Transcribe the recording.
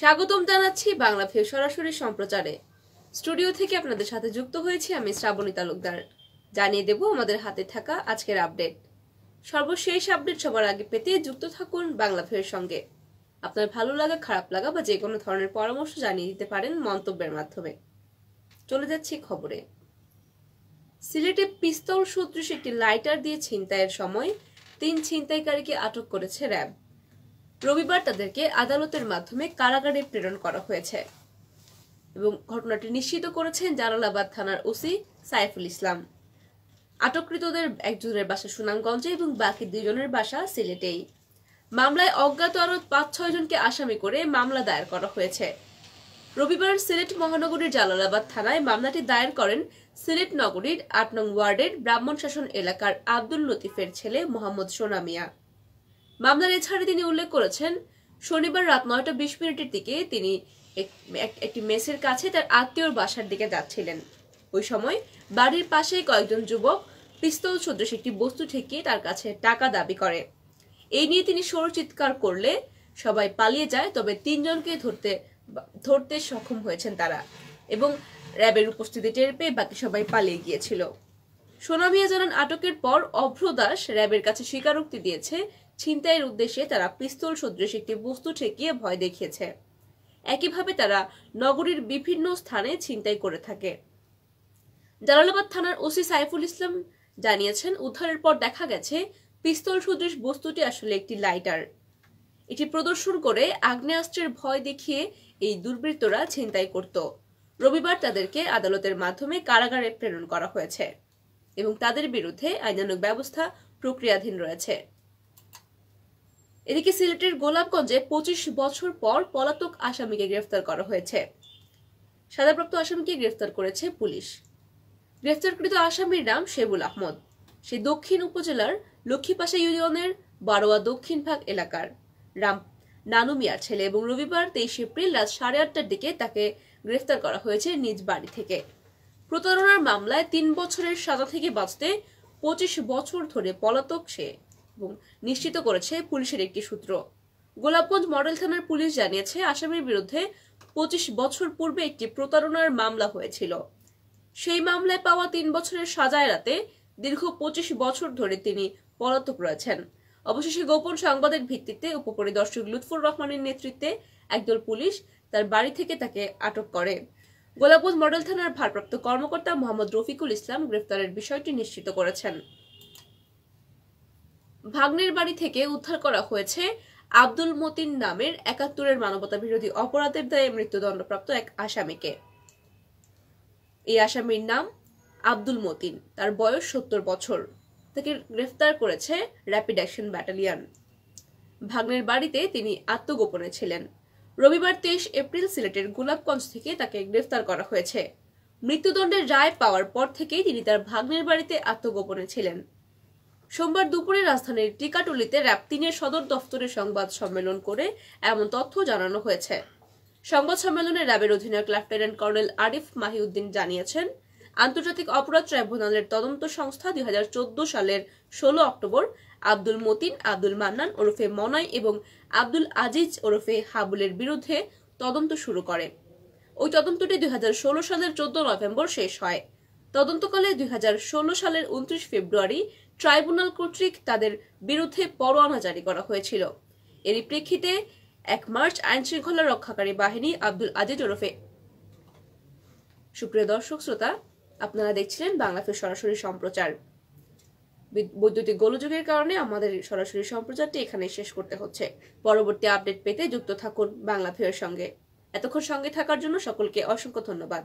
স্বাগতম জানাচ্ছি বাংলাভিউ সরাসরি সম্প্রচারে। স্টুডিও থেকে আপনাদের সাথে যুক্ত হয়েছি আমি শ্রাবণী তালুকদার। জানিয়ে দেব আমাদের হাতে থাকা আজকের আপডেট। সর্বশেষ আপডেট সবার আগে পেতে যুক্ত থাকুন বাংলাভিউর সঙ্গে। আপনার ভালো লাগা, খারাপ লাগা বা যে কোনো ধরনের পরামর্শ জানিয়ে দিতে পারেন মন্তব্যের মাধ্যমে। চলে যাচ্ছি খবরে। সিলেটে পিস্তল সদৃশ একটি লাইটার দিয়ে ছিনতাইয়ের সময় 3 ছিনতাইকারীকে আটক করেছে র্যাব। রবিবার তাদেরকে আদালতের মাধ্যমে কারাগারে প্রেরণ করা হয়েছে এবং ঘটনাটি নিশ্চিত করেছেন জালালাবাদ থানার ওসি সাইফুল ইসলাম। আটককৃতদের একজনের বাসা সুনামগঞ্জে এবং বাকি 2 জনের বাসা সিলেটেই। মামলায় অজ্ঞাত আরো 5-6 জনকে আসামি করে মামলা দায়ের করা হয়েছে। রবিবার সিলেট মহানগরীর জালালাবাদ থানায় মামলাটি দায়ের করেন সিলেট নগরীর 8 নং ওয়ার্ডের ব্রাহ্মণ শাসন এলাকার আব্দুল লতিফের ছেলে মোহাম্মদ সোনা মিয়া। মামলার এছাড়া তিনি উল্লেখ করেছেন, শনিবার রাত 9:20 দিকে তিনি একটি মেসের কাছে তার আত্মীয়র বাসার দিকে যাচ্ছিলেন। ওই সময় বাড়ির পাশে কয়েকজন যুবক পিস্তল সদৃশ একটি বস্তু ঠেকিয়ে তার কাছে টাকা দাবি করে। এই নিয়ে তিনি সরু চিৎকার করলে সবাই পালিয়ে যায়, তবে 3 জনকে ধরতে সক্ষম হয়েছেন তারা এবং র্যাবের উপস্থিতি টের পেয়ে বাকি সবাই পালিয়ে গিয়েছিল। সোনা মিয়া জানান, আটকের পর অভ্র দাস র্যাবের কাছে স্বীকারোক্তি দিয়েছে ছিনতাইয়ের উদ্দেশ্যে তারা পিস্তল সদৃশ একটি বস্তু ঠেকিয়ে ভয় দেখিয়েছে। একইভাবে তারা নগরীর বিভিন্ন স্থানে ছিনতাই করে থাকে। জালালাবাদ থানার ওসি সাইফুল ইসলাম জানিয়েছেন, উদ্ধারের পর দেখা গেছে পিস্তল সদৃশ বস্তুটি আসলে একটি লাইটার। এটি প্রদর্শন করে আগ্নেয়াস্ত্রের ভয় দেখিয়ে এই দুর্বৃত্তরা ছিনতাই করত। রবিবার তাদেরকে আদালতের মাধ্যমে কারাগারে প্রেরণ করা হয়েছে এবং তাদের বিরুদ্ধে আইনানুগ ব্যবস্থা প্রক্রিয়াধীন রয়েছে। এদিকে সিলেটের গোলাপগঞ্জে 25 বছর পর পলাতক আসামিকে গ্রেফতার করা হয়েছে। সাজাপ্রাপ্ত আসামিকে গ্রেফতার করেছে পুলিশ। গ্রেফতারকৃত আসামির নাম শেবুল আহমদ। সে দক্ষিণ উপজেলার লক্ষ্মীপাশা ইউনিয়নের বারোয়া দক্ষিণ ভাগ এলাকার নানু মিয়ার ছেলে এবং রবিবার 23 এপ্রিল রাত 8:30টার দিকে তাকে গ্রেফতার করা হয়েছে নিজ বাড়ি থেকে। প্রতারণার মামলায় 3 বছরের সাজা থেকে বাঁচতে 25 বছর ধরে পলাতক সে এবং নিশ্চিত করেছে পুলিশের একটি সূত্র। গোলাপগঞ্জ মডেল থানার পুলিশ জানিয়েছে, আসামির বিরুদ্ধে 25 বছর পূর্বে একটি প্রতারণার মামলা হয়েছিল। সেই মামলায় পাওয়া 3 বছরের সাজা এড়াতে দীর্ঘ 25 বছর ধরে তিনি পলাতক রয়েছেন। অবশেষে গোপন সংবাদের ভিত্তিতে উপপরিদর্শক লুৎফুর রহমানের নেতৃত্বে একদল পুলিশ তার বাড়ি থেকে তাকে আটক করে। গোলাপগঞ্জ মডেল থানার ভারপ্রাপ্ত কর্মকর্তা মোহাম্মদ রফিকুল ইসলাম গ্রেফতারের বিষয়টি নিশ্চিত করেছেন। ভাগ্নের বাড়ি থেকে উদ্ধার করা হয়েছে আব্দুল মতিন নামের 71-এর মানবতা বিরোধী অপরাধের দায়ে মৃত্যুদণ্ডপ্রাপ্ত এক আসামিকে। এই আসামির নাম আব্দুল মতিন, তার বয়স 70 বছর। তাকে গ্রেফতার করেছে র্যাপিড অ্যাকশন ব্যাটালিয়ন। ভাগ্নের বাড়িতে তিনি আত্মগোপনে ছিলেন। রবিবার 23 এপ্রিল সিলেটের গোলাপগঞ্জ থেকে তাকে গ্রেফতার করা হয়েছে। মৃত্যুদণ্ডের রায় পাওয়ার পর থেকেই তিনি তার ভাগ্নের বাড়িতে আত্মগোপনে ছিলেন। সোমবার দুপুরে রাজধানীর টিকাটুলিতে র্যাব 3-এর সদর দফতরে সংবাদ সম্মেলন করে এমন তথ্য জানানো হয়েছে। সংবাদ সম্মেলনে র্যাবের অধিনায়ক লেফটেন্যান্ট কর্নেল আরিফ মাহিউদ্দিন জানিয়েছেন, আন্তর্জাতিক অপরাধ ট্রাইব্যুনালের তদন্ত সংস্থা 2014 সালের 16 অক্টোবর আব্দুল মতিন, আব্দুল মান্নান ওরফে মনাই এবং আব্দুল আজিজ ওরফে হাবুলের বিরুদ্ধে তদন্ত শুরু করে। ওই তদন্তটি 2016 সালের 14 নভেম্বর শেষ হয়। তদন্তকালে 2016 সালের 29 ফেব্রুয়ারি ট্রাইব্যুনাল কর্তৃক তাদের বিরুদ্ধে পরোয়ানা জারি করা হয়েছিল। এরই প্রেক্ষিতে 1 মার্চ আইন শৃঙ্খলা রক্ষাকারী বাহিনী আব্দুল আজিজ ওরফে। সুপ্রিয় দর্শক শ্রোতা, আপনারা দেখছিলেন বাংলাভিউ সরাসরি সম্প্রচার। বৈদ্যুতিক গোলযোগের কারণে আমাদের সরাসরি সম্প্রচারটি এখানে শেষ করতে হচ্ছে। পরবর্তী আপডেট পেতে যুক্ত থাকুন বাংলাভিউয়ের সঙ্গে। এতক্ষণ সঙ্গে থাকার জন্য সকলকে অসংখ্য ধন্যবাদ।